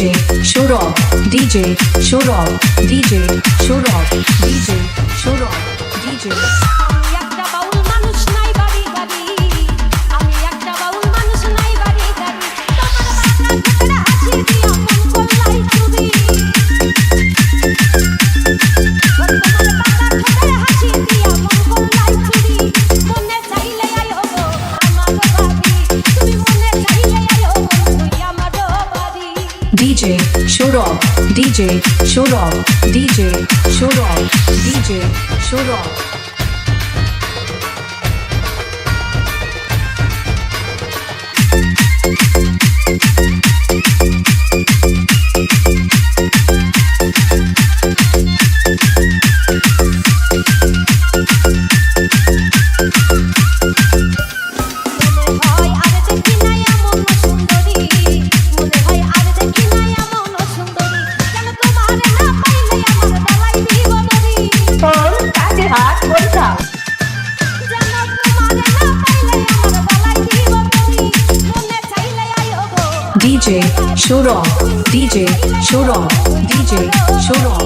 DJ Shurab, DJ Shurab, DJ Shurab, DJ Shurab, DJ. আমি একটা বাউল মানুষ নাই বাড়ি গাড়ি, আমি একটা বাউল মানুষ নাই বাড়ি গাড়ি, তোমার বাংলা ভিতরে হাসি দিয়া মন করলাই চুরি, তোমার বাংলা ভিতরে হাসি দিয়া মন করলাই চুরি, মনে চাইলে আইও গো আমার বাড়ি, তুমি মনে চাইলে আইও গো তুই আমার বাড়ি। DJ Shurab, DJ Shurab, DJ Shurab, DJ Shurab. DJ Shurab, DJ Shurab, DJ Shurab.